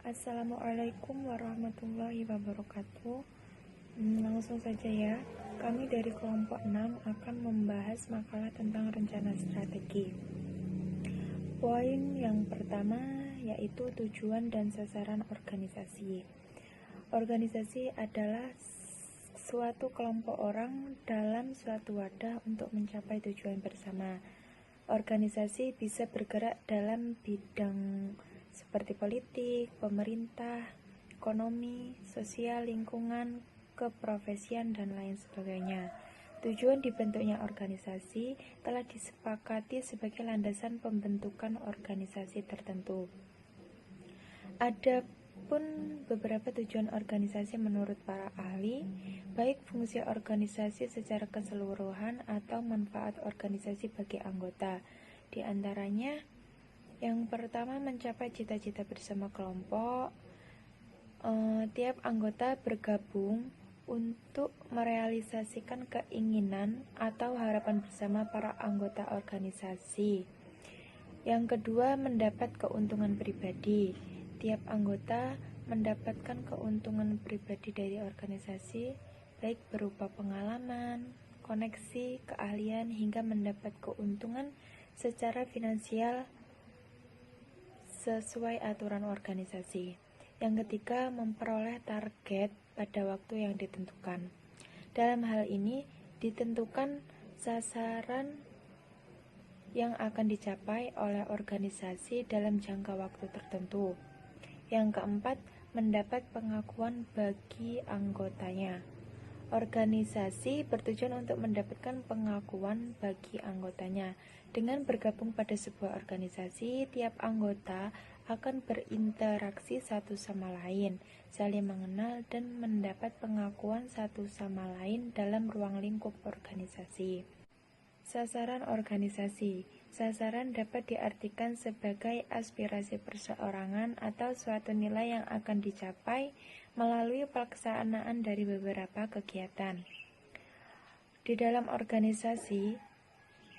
Assalamualaikum warahmatullahi wabarakatuh. Langsung saja ya. Kami dari kelompok 6 akan membahas makalah tentang rencana strategi. Poin yang pertama yaitu tujuan dan sasaran organisasi. Organisasi adalah suatu kelompok orang dalam suatu wadah untuk mencapai tujuan bersama. Organisasi bisa bergerak dalam bidang seperti politik, pemerintah, ekonomi, sosial, lingkungan, keprofesian, dan lain sebagainya. Tujuan dibentuknya organisasi telah disepakati sebagai landasan pembentukan organisasi tertentu. Ada pun beberapa tujuan organisasi menurut para ahli, baik fungsi organisasi secara keseluruhan atau manfaat organisasi bagi anggota. Di antaranya, yang pertama, mencapai cita-cita bersama kelompok. Tiap anggota bergabung untuk merealisasikan keinginan atau harapan bersama para anggota organisasi. Yang kedua, mendapat keuntungan pribadi. Tiap anggota mendapatkan keuntungan pribadi dari organisasi, baik berupa pengalaman, koneksi, keahlian, hingga mendapat keuntungan secara finansial sesuai aturan organisasi. Yang ketiga, memperoleh target pada waktu yang ditentukan. Dalam hal ini, ditentukan sasaran yang akan dicapai oleh organisasi dalam jangka waktu tertentu. Yang keempat, mendapat pengakuan bagi anggotanya. Organisasi bertujuan untuk mendapatkan pengakuan bagi anggotanya. Dengan bergabung pada sebuah organisasi, tiap anggota akan berinteraksi satu sama lain, saling mengenal, dan mendapat pengakuan satu sama lain dalam ruang lingkup organisasi. Sasaran organisasi. Sasaran dapat diartikan sebagai aspirasi perseorangan atau suatu nilai yang akan dicapai melalui pelaksanaan dari beberapa kegiatan. Di dalam organisasi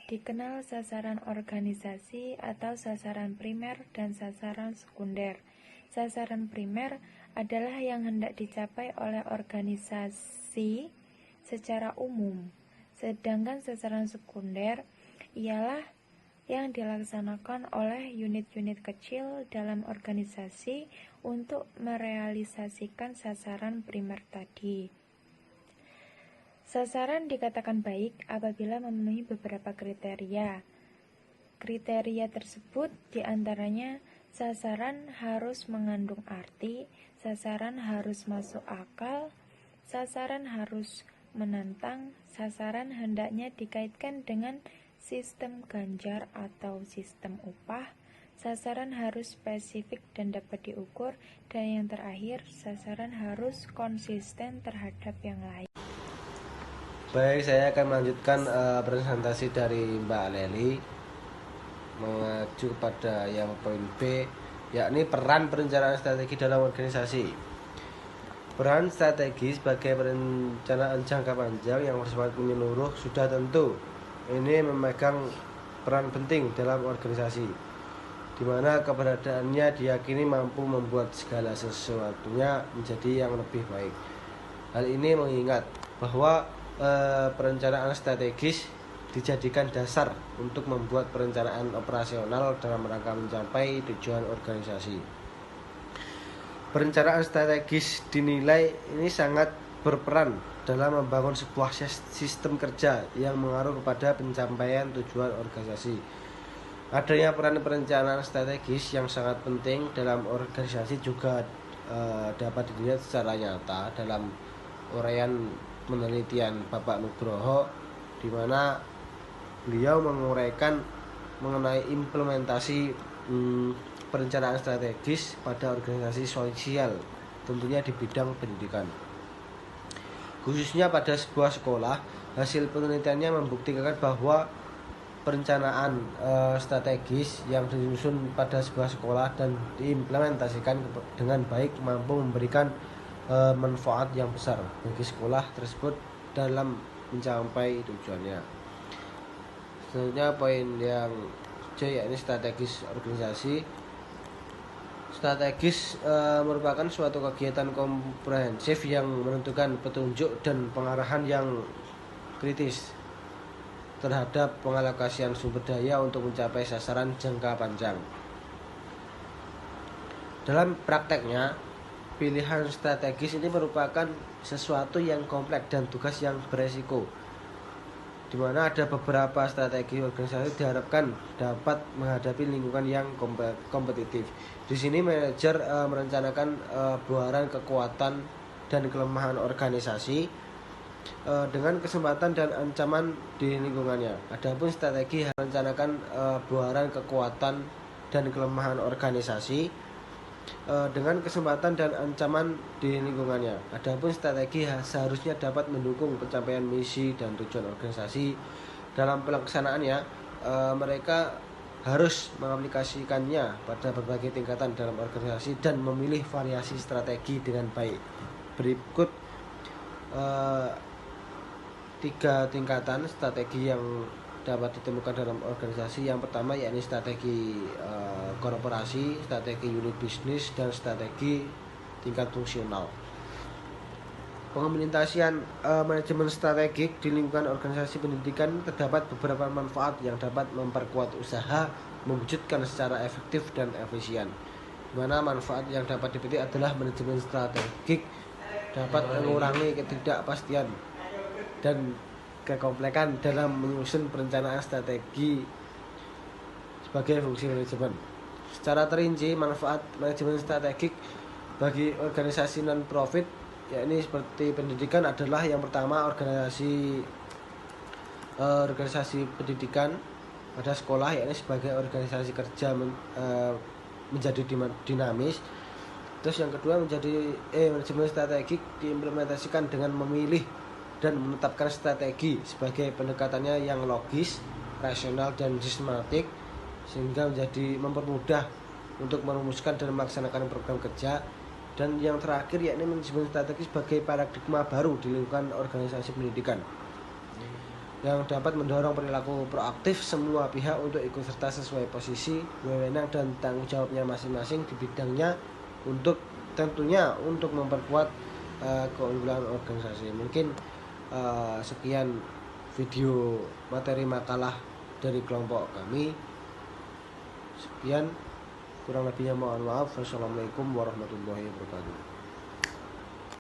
dikenal sasaran organisasi atau sasaran primer dan sasaran sekunder. Sasaran primer adalah yang hendak dicapai oleh organisasi secara umum, sedangkan sasaran sekunder ialah yang dilaksanakan oleh unit-unit kecil dalam organisasi untuk merealisasikan sasaran primer tadi. Sasaran dikatakan baik apabila memenuhi beberapa kriteria. Kriteria tersebut diantaranya sasaran harus mengandung arti, sasaran harus masuk akal, sasaran harus menantang, sasaran hendaknya dikaitkan dengan sistem ganjar atau sistem upah, sasaran harus spesifik dan dapat diukur, dan yang terakhir, sasaran harus konsisten terhadap yang lain. Baik, saya akan melanjutkan presentasi dari Mbak Leli mengacu pada yang poin B, yakni peran perencanaan strategi dalam organisasi. Peran strategi sebagai perencanaan jangka panjang yang bersifat menyeluruh sudah tentu ini memegang peran penting dalam organisasi, di mana keberadaannya diyakini mampu membuat segala sesuatunya menjadi yang lebih baik. Hal ini mengingat bahwa perencanaan strategis dijadikan dasar untuk membuat perencanaan operasional dalam rangka mencapai tujuan organisasi. Perencanaan strategis dinilai ini sangat berperan dalam membangun sebuah sistem kerja yang mengaruh kepada pencapaian tujuan organisasi. Adanya peran perencanaan strategis yang sangat penting dalam organisasi juga dapat dilihat secara nyata dalam uraian penelitian Bapak Nugroho, di mana beliau menguraikan mengenai implementasi perencanaan strategis pada organisasi sosial, tentunya di bidang pendidikan. Khususnya pada sebuah sekolah, hasil penelitiannya membuktikan bahwa perencanaan strategis yang disusun pada sebuah sekolah dan diimplementasikan dengan baik mampu memberikan manfaat yang besar bagi sekolah tersebut dalam mencapai tujuannya. Selanjutnya poin yang C, yakni strategis organisasi. Strategis merupakan suatu kegiatan komprehensif yang menentukan petunjuk dan pengarahan yang kritis terhadap pengalokasian sumber daya untuk mencapai sasaran jangka panjang. Dalam prakteknya, pilihan strategis ini merupakan sesuatu yang kompleks dan tugas yang beresiko, di mana ada beberapa strategi organisasi diharapkan dapat menghadapi lingkungan yang kompetitif. Di sini manajer merencanakan buaran kekuatan dan kelemahan organisasi dengan kesempatan dan ancaman di lingkungannya. Adapun strategi merencanakan buaran kekuatan dan kelemahan organisasi dengan kesempatan dan ancaman di lingkungannya. Adapun strategi seharusnya dapat mendukung pencapaian misi dan tujuan organisasi. Dalam pelaksanaannya, mereka harus mengaplikasikannya pada berbagai tingkatan dalam organisasi dan memilih variasi strategi dengan baik. Berikut 3 tingkatan strategi yang dapat ditemukan dalam organisasi. Yang pertama yakni strategi korporasi, strategi unit bisnis, dan strategi tingkat fungsional. Pengimplementasian manajemen strategik di lingkungan organisasi pendidikan terdapat beberapa manfaat yang dapat memperkuat usaha mewujudkan secara efektif dan efisien. Di mana manfaat yang dapat dipetik adalah manajemen strategik dapat mengurangi ketidakpastian dan kekomplekan dalam menyusun perencanaan strategi sebagai fungsi manajemen. Secara terinci, manfaat manajemen strategik bagi organisasi non-profit yakni seperti pendidikan adalah yang pertama, organisasi pendidikan pada sekolah yakni sebagai organisasi kerja menjadi dinamis. Terus yang kedua manajemen strategik diimplementasikan dengan memilih dan menetapkan strategi sebagai pendekatannya yang logis, rasional, dan sistematik sehingga menjadi mempermudah untuk merumuskan dan melaksanakan program kerja. Dan yang terakhir yakni manajemen strategi sebagai paradigma baru di lingkungan organisasi pendidikan yang dapat mendorong perilaku proaktif semua pihak untuk ikut serta sesuai posisi, wewenang, dan tanggung jawabnya masing-masing di bidangnya untuk tentunya untuk memperkuat keunggulan organisasi. Mungkin sekian video materi makalah dari kelompok kami. Sekian, kurang lebihnya mohon maaf. Wassalamualaikum warahmatullahi wabarakatuh.